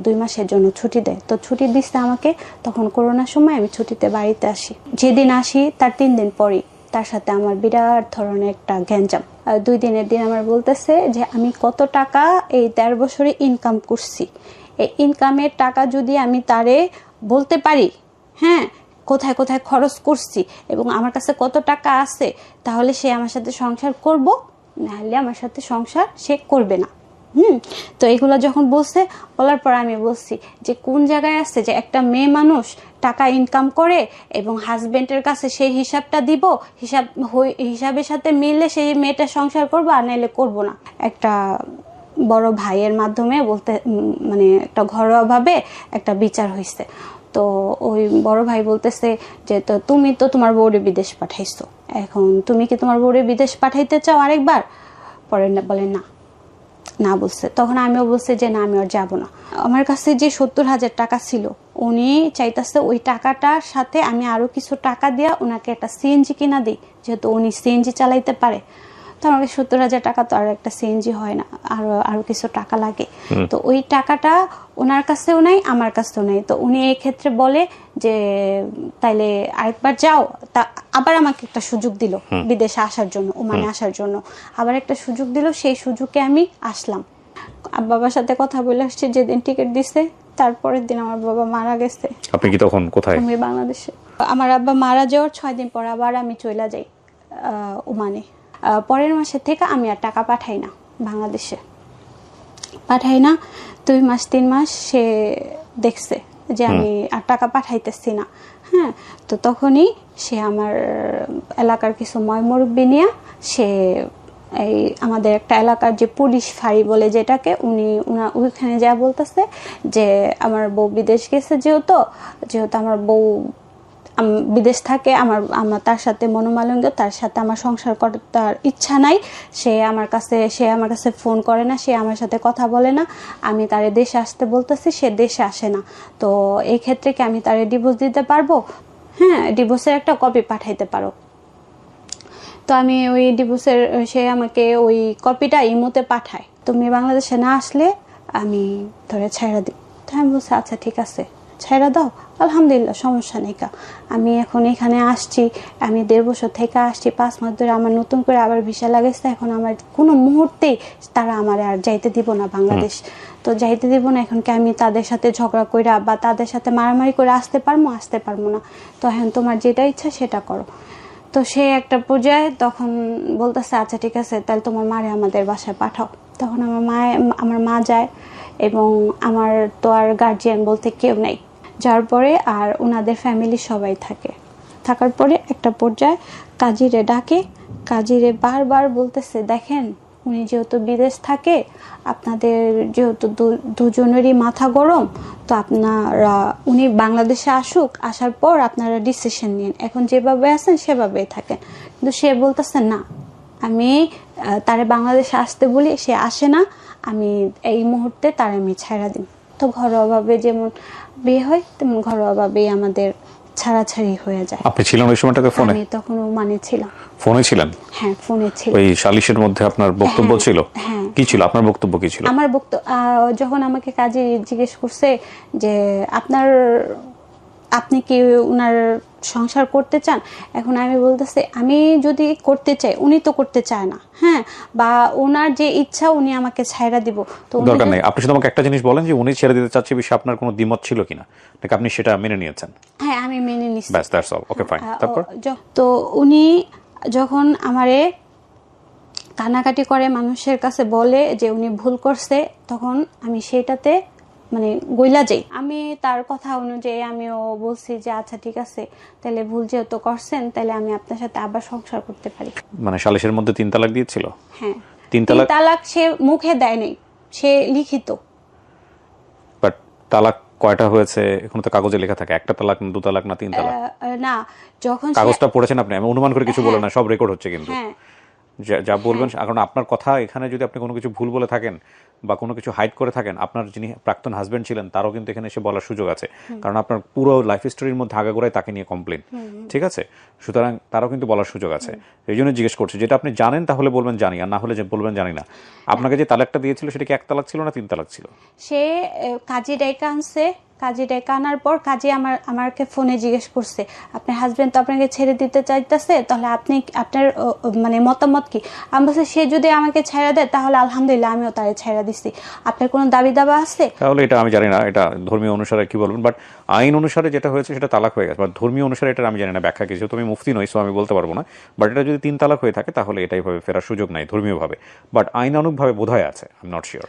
2 মাসের জন্য ছুটি দেয়। তো ছুটি দিচ্ছে আমাকে, তখন করোনার সময় আমি ছুটিতে বাড়িতে আসি। যেদিন আসি তার 3 দিন পরই তার সাথে আমার বিরাট ধরনের একটা গ্যাঞ্জাম। 2 দিনের দিন আমার বলতেছে যে আমি কত টাকা এই 13 বছরে ইনকাম করছি, এই ইনকামের টাকা যদি আমি তারে বলতে পারি, হ্যাঁ, কোথায় কোথায় খরচ করছি এবং আমার কাছে কত টাকা আছে, তাহলে সে আমার সাথে সংসার করব, নাহলে আমার সাথে সংসার সে করবে না। তো এগুলো যখন বলার পর আমি বলছি যে কোন জায়গায় আছে যে একটা মেয়ে মানুষ টাকা ইনকাম করে এবং হাজবেন্ডের কাছে সেই হিসাবটা দিব, হিসাবের সাথে মিললে সেই মেয়েটা সংসার করবো, আর নাইলে করবো না। একটা বড় ভাইয়ের মাধ্যমে মানে একটা ঘরোয়াভাবে একটা বিচার হয়েছে। তো ওই বড় ভাই বলতেছে যে তুমি তো তোমার বউরে বিদেশ পাঠাইছো, এখন তুমি কি তোমার বউরে বিদেশ পাঠাইতে চাও আরেকবার? পরে বলে না বলছে। তখন আমিও বলছি যে না, আমি আর যাবো না। আমার কাছে যে 70,000 টাকা ছিল, উনি চাইতেছে ওই টাকাটার সাথে আমি আরো কিছু টাকা দিয়া ওনাকে একটা সিএনজি কিনা দিই, যেহেতু উনি সিএনজি চালাইতে পারে। তো আমাকে 70,000 টাকা তো আর একটা সিএনজি হয় না, আরো কিছু টাকা লাগে। তো ওই টাকাটা ওনার কাছেও নাই, আমার কাছেও নাই। তো উনি এই ক্ষেত্রে বলে যে তাইলে আরেকবার যাও। তা আবার আমাকে একটা সুযোগ দিল বিদেশে আসার জন্য, ওমানে আসার জন্য আবার একটা সুযোগ দিল। সেই সুযোগে আমি আসলাম। বাবার সাথে কথা বলে আসছি, যেদিন টিকিট দিছে তারপরের দিন আমার বাবা মারা গেছে। আপনি কি তখন কোথায়? আমি বাংলাদেশে। আমার আব্বা মারা যাওয়ার 6 দিন পর আবার আমি চলে যাই ওমানে। পরের মাসে থেকে আমি আর টাকা পাঠাই না বাংলাদেশে, পাঠাই না। 2 মাস 3 মাস সে দেখছে যে আমি আর টাকা পাঠাইতেছি না। হ্যাঁ, তো তখনই সে আমার এলাকার কিছু ময়মুরব্বি নিয়ে সে এই আমাদের একটা এলাকার যে পুলিশ ফাঁড়ি বলে যেটাকে, ওইখানে যা বলতেছে যে আমার বউ বিদেশ গেছে, যেহেতু আমার বউ বিদেশ থাকে, আমার তার সাথে মনোমালিন্য, তার সাথে আমার সংসার করার ইচ্ছা নাই, সে আমার কাছে ফোন করে না, সে আমার সাথে কথা বলে না, আমি তারে দেশে আসতে বলতেছি, সে দেশে আসে না। তো এই ক্ষেত্রে কি আমি তারে ডিভোর্স দিতে পারবো? হ্যাঁ, ডিভোর্সের একটা কপি পাঠাইতে পারো। তো আমি ওই ডিভোর্সের, সে আমাকে ওই কপিটা ইমোতে পাঠায়, তুমি বাংলাদেশে না আসলে আমি ধরে ছাইড়া দিই। তো আমি বলছি আচ্ছা ঠিক আছে, ছাইড়া দাও, আলহামদুলিল্লাহ, সমস্যা নেই। আমি এখন এখানে আসছি, আমি 1.5 বছর থেকে আসছি, 5 মাস ধরে আমার নতুন করে আবার ভিসা লাগাইছে। এখন আমার কোনো মুহূর্তেই তারা আমার আর যাইতে দিব না বাংলাদেশ, তো যাইতে দিব না। এখন কি আমি তাদের সাথে ঝগড়া কইরা বা তাদের সাথে মারামারি করে আসতে পারবো না। তো এখন তোমার যেটা ইচ্ছা সেটা করো। তো সে একটা পর্যায়ে তখন বলতেছে আচ্ছা ঠিক আছে, তাহলে তোমার মারে আমাদের বাসায় পাঠাও। তখন আমার মা যায়, এবং আমার তো আর গার্জিয়ান বলতে কেউ নেই। যাওয়ার পরে আর ওনাদের ফ্যামিলি সবাই থাকার পরে একটা পর্যায়ে কাজীরে ডাকে, কাজীরে বারবার বলতেছে দেখেন উনি যেহেতু বিদেশ থাকে, আপনাদের যেহেতু দুজনেরই মাথা গরম, তো উনি বাংলাদেশে আসুক, আসার পর আপনারা ডিসিশন নিন, এখন যেভাবে আছেন সেভাবেই থাকেন। কিন্তু সে বলতেছে না, আমি তারে বাংলাদেশে আসতে বলি, সে আসে না, আমি এই মুহূর্তে তারে আমি ছাইড়া দিই। তো ঘরোয়াভাবে যেমন বিয়ে হয় তেমন ঘরোয়াভাবেই আমাদের ছাড়াছাড়ি হয়ে যায়। আপনি ছিলেন ওই সময়টাতে ফোনে? আমি তখন ওমানে ছিলাম। ফোনে ছিলেন? হ্যাঁ, ফোনে ছিলাম। ওই সালিশের মধ্যে আপনার বক্তব্য ছিল? হ্যাঁ। কি ছিল আপনার বক্তব্য? কি ছিল আমার বক্তব্য? যখন আমাকে কাজে জিজ্ঞেস করছে যে আপনি কি উনার সংসার করতে চান, এখন আমি বলতেছি আমি যদি করতে চাই, উনি তো করতে চায় না, হ্যাঁ, বা ওনার যে ইচ্ছা উনি আমাকে ছাইড়া দিব, তো দরকার নেই। আপনি শুধু আমাকে একটা জিনিস বলেন যে উনি ছেড়ে দিতে চাচ্ছে বিষয়ে আপনার কোনো দ্বিমত ছিল কিনা, নাকি আপনি সেটা মেনে নিয়েছেন? হ্যাঁ, আমি মেনে নিছি। ব্যাস, দ্যাটস অল। Okay, fine. তারপর তো উনি যখন আমারে কান্নাকাটি করে মানুষের কাছে বলে যে উনি ভুল করছে, তখন আমি সেটাতে মানে গইলা যাই। আমি তার কথা অনুযায়ী আমিও বলছি যে আচ্ছা ঠিক আছে, তাহলে ভুল যেহেতু করছেন, তাহলে আমি আপনার সাথে আবার সংসার করতে পারি। মানে সালিশের মধ্যে 3 তালাক দিয়েছিল? হ্যাঁ, 3 তালাক সে মুখে দেয় নাই, সে লিখিত। বাট তালাক কয়টা হয়েছে এখন তো কাগজে লেখা থাকে, 1 তালাক না 2 তালাক না 3 তালাক? না, যখন কাগজটা পড়েছেন আপনি? আমি অনুমান করে কিছু বলে না, সব রেকর্ড হচ্ছে কিন্তু। হ্যাঁ, যা বলবেন, কারণ আপনার কথা এখানে যদি আপনি কোনো কিছু ভুল বলে থাকেন বা কোনো কিছু হাইড করে থাকেন, আপনার যিনি প্রাক্তন হাজবেন্ড ছিলেন তারও কিন্তু এখানে এসে বলার সুযোগ আছে, কারণ আপনার পুরো লাইফ স্টোরির মধ্যে আগাগোড়াই তাকে নিয়ে কমপ্লেন, ঠিক আছে? সুতরাং তারও কিন্তু বলার সুযোগ আছে। এই জন্য জিজ্ঞেস করছি, যেটা আপনি জানেন তাহলে বলবেন জানি, আর না হলে যে বলবেন জানি না। আপনাকে যে তালাকটা দিয়েছিল সেটা কি 1 তালাক ছিল না 3 তালাক ছিল? সে কাজী ডেকে আনছে, কাজী ডেকে আনার পর কাজী আমাকে ফোনে জিজ্ঞেস করছে আপনার হাজবেন্ড তো আপনাকে ছেড়ে দিতে চাইতেছে, তাহলে আপনার মানে মতামত কি? আমি বলছি সে যদি আমাকে ছেড়ে দেয় তাহলে আলহামদুলিল্লাহ, আমিও তারে ছেড়ে দিছি, আপনার কোনো দাবি দাবা আছে? তাহলে এটা আমি জানি না, এটা ধর্মীয় অনুসারে কি বলবেন, বাট আইন অনুসারে যেটা হয়েছে সেটা তালাক হয়ে গেছে, বাট ধর্মীয় অনুসারে এটা আমি জানি না ব্যাখ্যা কিছু, তুমি মুফতি নই, সো আমি বলতে পারবো না। বাট এটা যদি 3 তালাক হয়ে থাকে তাহলে এটাই ভাবে ফেরার সুযোগ নাই ধর্মীয়ভাবে, বাট আইনানুগভাবে বোধহয় আছে, আই এম নট শিওর।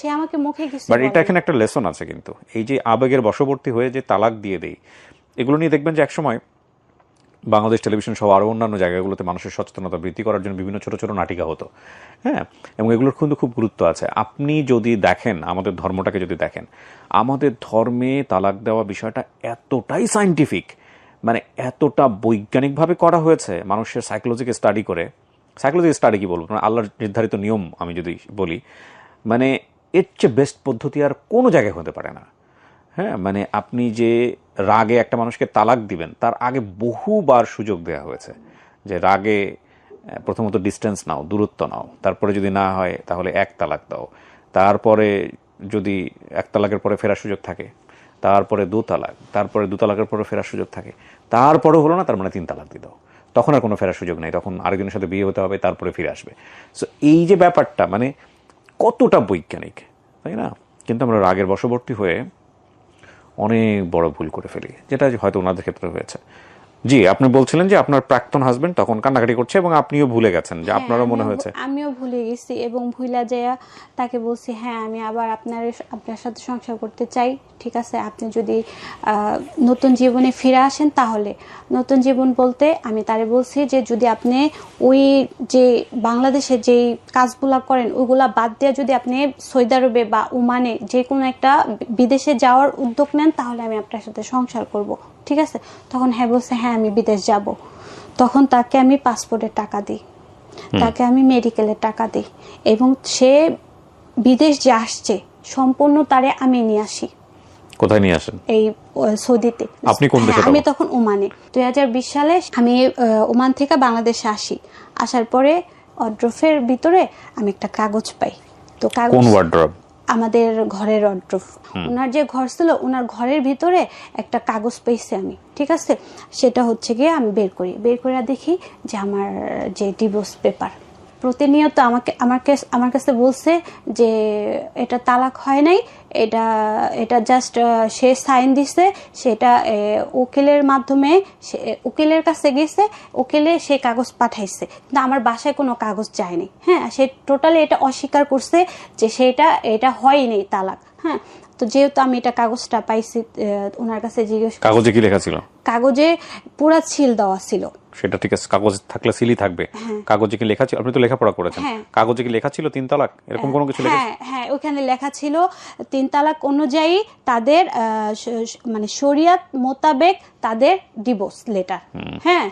সে আমাকে মুখে কিছু বাট এটা এখানে একটা লেসন আছে কিন্তু, এই যে আবেগের বশবর্তী হয়ে যে তালাক দিয়ে দেই, এগুলো নিয়ে দেখবেন যে একসময় বাংলাদেশ টেলিভিশন সহ আরও অন্যান্য জায়গাগুলোতে মানুষের সচেতনতা বৃদ্ধি করার জন্য বিভিন্ন ছোট ছোট নাটিকা হতো, হ্যাঁ, এবং এগুলোর কিন্তু খুব গুরুত্ব আছে। আপনি যদি দেখেন, আমাদের ধর্মটাকে যদি দেখেন, আমাদের ধর্মে তালাক দেওয়া বিষয়টা এতটাই সায়েন্টিফিক, মানে এতটা বৈজ্ঞানিকভাবে করা হয়েছে, মানুষের সাইকোলজিকে স্টাডি করে। সাইকোলজি স্টাডি কি বলবো, মানে আল্লাহর নির্ধারিত নিয়ম আমি যদি বলি, মানে এর চেয়ে বেস্ট পদ্ধতি আর কোনো জায়গায় হতে পারে না। হ্যাঁ, মানে আপনি যে রাগে একটা মানুষকে তালাক দিবেন, তার আগে বহুবার সুযোগ দেওয়া হয়েছে যে রাগে প্রথমত ডিস্টেন্স নাও, দূরত্ব নাও, তারপরে যদি না হয় তাহলে 1 তালাক দাও, তারপরে যদি 1 তালাকের পরে ফেরার সুযোগ থাকে, তারপরে 2 তালাক, তারপরে 2 তালাকের পরে ফেরার সুযোগ থাকে, তারপরে হলো না, তার মানে 3 তালাক দিয়ে দাও, তখন আর কোনো ফেরার সুযোগ নেই, তখন আরেকজনের সাথে বিয়ে হতে হবে, তারপরে ফিরে আসবে। সো এই যে ব্যাপারটা, মানে কতটা বৈজ্ঞানিক, তাই না? কিন্তু আমরা রাগের বশবর্তী হয়ে অনেক বড় ভুল করে ফেলি, যেটা হয়তো ওনাদের ক্ষেত্রে হয়েছে। জি, আপনি বলছিলেন যে আপনার প্রাক্তন হাজবেন্ড তখন কান্নাকাটি করছে এবং আপনিও ভুলে গেছেন যে আপনারও মনে হয়েছে। আমিও ভুলে গেছি এবং ভুলা যাইয়া তাকে বলছি হ্যাঁ আমি আবার আপনার সাথে সংসার করতে চাই, ঠিক আছে আপনি যদি নতুন জীবনে ফিরে আসেন তাহলে। নতুন জীবন বলতে আমি তারে বলছি যে যদি আপনি ওই যে বাংলাদেশে যেই কাজগুলা করেন ওইগুলা বাদ দিয়ে যদি আপনি সৌদি আরবে বা ওমানে যে কোনো একটা বিদেশে যাওয়ার উদ্যোগ নেন তাহলে আমি আপনার সাথে সংসার করব, ঠিক আছে। তখন হ্যাঁ বলছে হ্যাঁ আমি বিদেশ যাব। তখন তাকে আমি পাসপোর্টের টাকা দিই, তাকে আমি মেডিকেলের টাকা দিই এবং সে বিদেশ যে আসছে সম্পূর্ণ তারে আমি নিয়ে আসি। কোথায় নিয়ে আসেন? এই সৌদিতে। আপনি কোন দেশে? আমি তখন ওমানে। 2020 সালে আমি ওমান থেকে বাংলাদেশে আসি। আসার পরে ওয়ার্ড্রোফের ভিতরে আমি একটা কাগজ পাই। তো কোন ওয়ার্ড্রোব? আমাদের ঘরের ওয়ার্ড্রোব। ওনার যে ঘর ছিল ওনার ঘরের ভিতরে একটা কাগজ পেয়েছি আমি, ঠিক আছে। সেটা হচ্ছে গিয়ে আমি বের করে দেখি যে আমার যে ডিভোর্স পেপার। প্রতিনিয়ত আমার কাছে বলছে যে এটা তালাক হয় নাই, এটা জাস্ট সে সাইন দিছে, সেটা উকিলের মাধ্যমে উকিলের কাছে গেছে, উকিলে সে কাগজ পাঠাইছে, কিন্তু আমার বাসায় কোনো কাগজ যায়নি। হ্যাঁ, সে টোটালি এটা অস্বীকার করছে যে এটা হয়নি তালাক। হ্যাঁ, তো যেহেতু আমি এটা কাগজটা পাইছি ওনার কাছে জিজ্ঞেস। কাগজে কি লেখা ছিল? কাগজে পুরা সিল দেওয়া ছিল। সেটা ঠিক আছে, কাগজ থাকলে সিলই থাকবে। কাগজে কি লেখা ছিল? আপনি তো লেখাপড়া করেছেন, কাগজে কি লেখা ছিল 3 তালাক এরকম কোনো কিছু লেখা? হ্যাঁ, ওখানে লেখা ছিল 3 তালাক অনুযায়ী তাদের মানে শরিয়াত মোতাবেক তাদের ডিভোর্স লেটার। হ্যাঁ,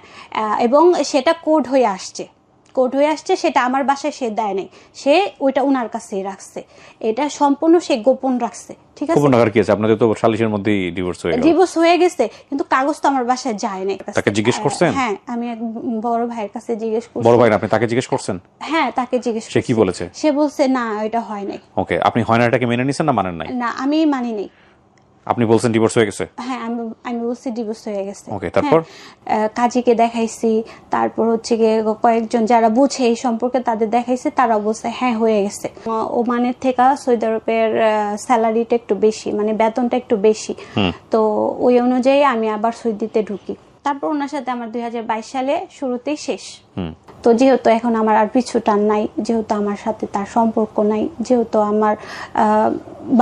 এবং সেটা কোড হয়ে আসছে, সেটা আমার বাসায় সে দেয় নাই, সে ওইটা ওনার কাছেই রাখছে। এটা সম্পূর্ণ সে গোপন রাখছে, ঠিক আছে। গোপন রাখার কি আছে? আপনাদের তো সালিশের মধ্যেই ডিভোর্স হয়ে গেছে, কিন্তু কাগজ তো আমার বাসায় যায় নাই। তাকে জিজ্ঞেস করছেন? হ্যাঁ, আমি এক বড় ভাইয়ের কাছে জিজ্ঞেস করছি। বড় ভাই, আপনি তাকে জিজ্ঞেস করছেন? হ্যাঁ, তাকে জিজ্ঞেস করছি। সে কি বলেছে? সে বলছে না এটা হয় নাই। ওকে, আপনি হয় না এটাকে মেনে নিছেন না মানেন নাই? না, আমি মানি নাই। আপনি বলছেন ডিভোর্স হয়ে গেছে? হ্যাঁ, আমি বলছি ডিভোর্স হয়ে গেছে। ওকে, তারপর? কাজীকে দেখাইছি, তারপর হচ্ছে গিয়ে কয়েকজন যারা বুঝে এই সম্পর্কে তাদের দেখাইছে, তারা বলছে হ্যাঁ হয়ে গেছে। ওমানের থেকে সৌদি আরবের স্যালারিটা একটু বেশি, মানে বেতনটা একটু বেশি, তো ওই অনুযায়ী আমি আবার সৌদিতে ঢুকি। তারপর ওনার সাথে আমার 2022 সালে শুরুতেই শেষ। তো যেহেতু এখন আমার আর পিছু টান নাই, যেহেতু আমার সাথে তার সম্পর্ক নাই, যেহেতু আমার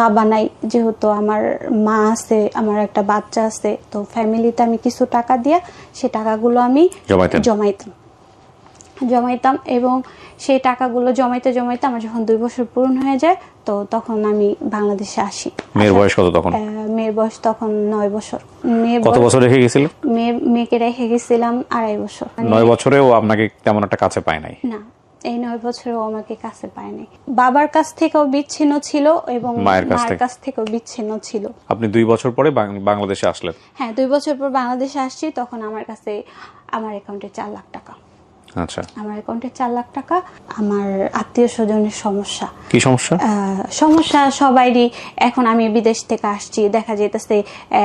বাবা নাই, যেহেতু আমার মা আছে, আমার একটা বাচ্চা আছে, তো ফ্যামিলিতে আমি কিছু টাকা দিয়া সে টাকাগুলো আমি জমাইতাম এবং সেই টাকাগুলো জমাইতে আমার যখন 2 বছর পূরণ হয়ে যায় তো তখন আমি বাংলাদেশে আসি। মেয়ের বয়স কত তখন? মেয়ের বয়স তখন 9 বছর। কত বছর রেখে গেছিলেন? মেয়েকে রেখে গেছিলাম 2.5 বছর। 9 বছরেও আপনাকে তেমন একটা কাছে পায় নাই? না, এই 9 বছরেও আমাকে কাছে পায় নাই। বাবার কাছ থেকেও বিচ্ছিন্ন ছিল এবং মায়ের কাছ থেকেও বিচ্ছিন্ন ছিল। আপনি 2 বছর পরে বাংলাদেশে আসলেন? হ্যাঁ, 2 বছর পর বাংলাদেশে আসছি। তখন আমার কাছে আমার অ্যাকাউন্টে 4 লাখ টাকা। আচ্ছা, আমার অ্যাকাউন্টে 4 লাখ টাকা। আমার আত্মীয় স্বজনের সমস্যা। কি সমস্যা? সমস্যা সবাইরই। এখন আমি বিদেশ থেকে আসছি, দেখা যেতেছে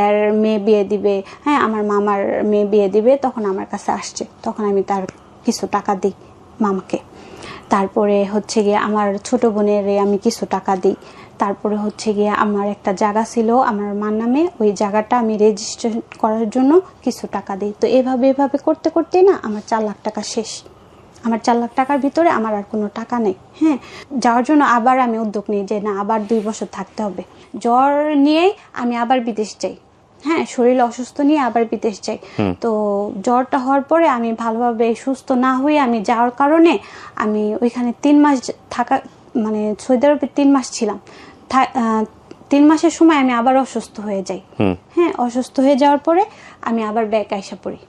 এর মেয়ে বিয়ে দিবে, হ্যাঁ আমার মামার মেয়ে বিয়ে দিবে, তখন আমার কাছে আসছে, তখন আমি তার কিছু টাকা দিই মামাকে। তারপরে হচ্ছে গিয়ে আমার ছোট বোনের আমি কিছু টাকা দিই। তারপরে হচ্ছে গিয়ে আমার একটা জায়গা ছিল আমার মার নামে, ওই জায়গাটা আমি রেজিস্ট্রেশন করার জন্য কিছু টাকা দিই। তো এভাবে করতে করতেই না আমার 4 লাখ টাকা শেষ। আমার 4 লাখ টাকার ভিতরে আমার আর কোনো টাকা নেই। হ্যাঁ, যাওয়ার জন্য আবার আমি উদ্যোগ নিই যে না, আবার 2 বছর থাকতে হবে। জ্বর নিয়েই আমি আবার বিদেশ যাই। হ্যাঁ, শরীর অসুস্থ নিয়ে আবার বিদেশ যাই। তো জ্বরটা হওয়ার পরে আমি ভালোভাবে সুস্থ না হয়ে আমি যাওয়ার কারণে আমি ওইখানে 3 মাস থাকা, মানে সৌদি আরবে 3 মাস ছিলাম। 3 মাসের সময় আমি আবার অসুস্থ হয়ে যাই। হ্যাঁ, অসুস্থ হয়ে যাওয়ার পরে আমি আবার ব্যাক আইসা পড়ি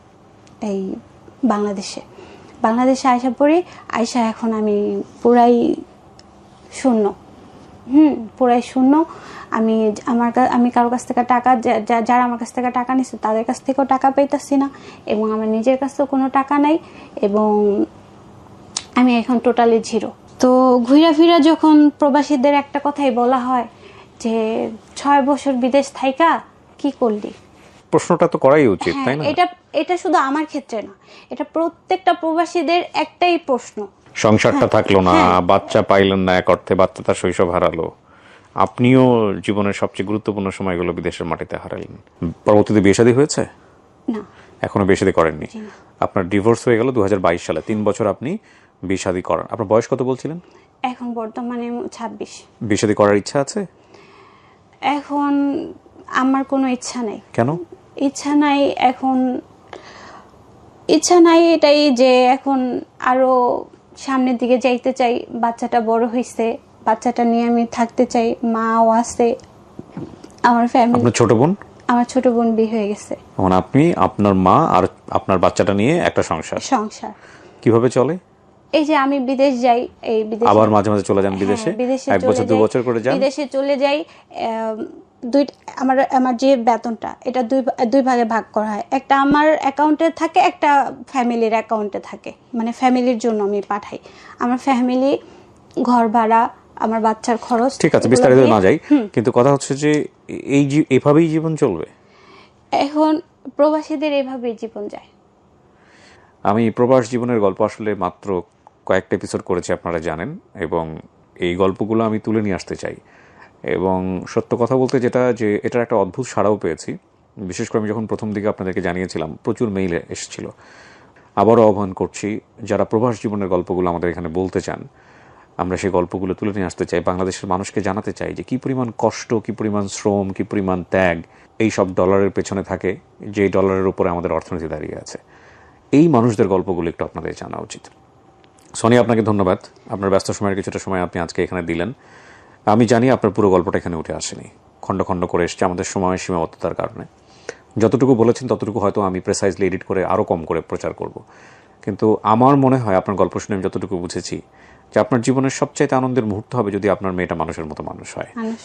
এই বাংলাদেশে আইসা পড়ি। এখন আমি পুরাই শূন্য। পুরাই শূন্য। আমি কারোর কাছ থেকে টাকা, যারা আমার কাছ থেকে টাকা নিচ্ছে তাদের কাছ থেকেও টাকা পাইতেছি না এবং আমার নিজের কাছেও কোনো টাকা নাই এবং আমি এখন টোটালি জিরো। তো ঘুরা ফিরা যখন প্রবাসীদের একটা কথাই বলা হয় যে 6 বছর বিদেশ থাইকা কি করলি, প্রশ্নটা তো করাই উচিত, তাই না? এটা শুধু আমার ক্ষেত্রে না, এটা প্রত্যেকটা প্রবাসীদের একটাই প্রশ্ন। সংসারটা থাকলো না, বাচ্চা পাইলেন না, এক অর্থে বাচ্চা তার শৈশব হারালো। আপনিও জীবনের সবচেয়ে গুরুত্বপূর্ণ সময়গুলো বিদেশের মাটিতে হারালেন। পরবর্তীতে বিয়ে শাদী হয়েছে? না। এখনো বিয়ে শাদী করেননি। জি না। আপনার ডিভোর্স হয়ে গেল 2022 সালে, 3 বছর আপনি বিয়ে শাদী করেন। আপনার বয়স কত বলছিলেন? এখন বর্তমানে 26। বিয়ে শাদী করার ইচ্ছা আছে? এখন আমার কোনো ইচ্ছা নাই। কেন? ইচ্ছা নাই এখন, ইচ্ছা নাই এটাই যে এখন আরো সামনের দিকে যাইতে চাই। বাচ্চাটা বড় হয়েছে, বাচ্চাটা নিয়ে আমি থাকতে চাই। মাও আছে, আমার ফ্যামিলি। আপনার ছোট বোন? আমার ছোট বোন বিয়ে হয়ে গেছে। মানে আপনি, আপনার মা আর আপনার বাচ্চাটা নিয়ে একটা সংসার। সংসার কিভাবে চলে? এই যে আমি বিদেশ যাই, এই বিদেশ আবার মাঝে মাঝে চলে যান বিদেশে, হ্যাঁ, বিদেশে 1 বছর চলে 2 যাই। বছর করে যান। বিদেশে চলে যাই। আমার আমার যে বেতনটা, এটা দুই ভাগে ভাগ করা হয়। একটা আমার অ্যাকাউন্টে থাকে, একটা ফ্যামিলির অ্যাকাউন্টে থাকে। মানে ফ্যামিলির জন্য আমি পাঠাই। আমার ফ্যামিলি, ঘর ভাড়া, আমার বাচ্চার খরচ। ঠিক আছে, এগুলো বিস্তারিত দিয়ে- না যাই, কিন্তু কথা হচ্ছে যে এভাবেই জীবন চলবে। এখন প্রবাসীদের এভাবেই জীবন যায়। আমি প্রবাস জীবনের গল্প আসলে মাত্র কয়েকটা এপিসোড করেছি, আপনারা জানেন, এবং এই গল্পগুলো আমি তুলে নিয়ে আসতে চাই। এবং সত্য কথা বলতে যেটা, যে এটার একটা অদ্ভুত সাড়াও পেয়েছি। বিশেষ করে আমি যখন প্রথম দিকে আপনাদেরকে জানিয়েছিলাম, প্রচুর মেইল এসেছিল। আবারও আহ্বান করছি, যারা প্রবাস জীবনের গল্পগুলো আমাদের এখানে বলতে চান, আমরা সেই গল্পগুলো তুলে নিয়ে আসতে চাই। বাংলাদেশের মানুষকে জানাতে চাই যে কী পরিমাণ কষ্ট, কী পরিমাণ শ্রম, কী পরিমাণ ত্যাগ এই সব ডলারের পেছনে থাকে, যে ডলারের উপরে আমাদের অর্থনীতি দাঁড়িয়ে আছে। এই মানুষদের গল্পগুলো একটু আপনাদের জানা উচিত। সোনি, আপনাকে ধন্যবাদ। আপনার ব্যস্ত সময়ের কিছুটা সময় আপনি আজকে এখানে দিলেন। আমি জানি আপনার পুরো গল্পটা এখানে উঠে আসেনি, খণ্ড খণ্ড করে এসছে আমাদের সময়ের সীমাবদ্ধতার কারণে। যতটুকু বলেছেন ততটুকু হয়তো আমি প্রেসাইজলি এডিট করে আরও কম করে প্রচার করব। কিন্তু আমার মনে হয় আপনার গল্প শুনে আমি যতটুকু বুঝেছি যে আপনার জীবনের সবচাইতে আনন্দের মুহূর্ত হবে যদি আপনার মেয়েটা মানুষের মতো মানুষ হয়। মানুষ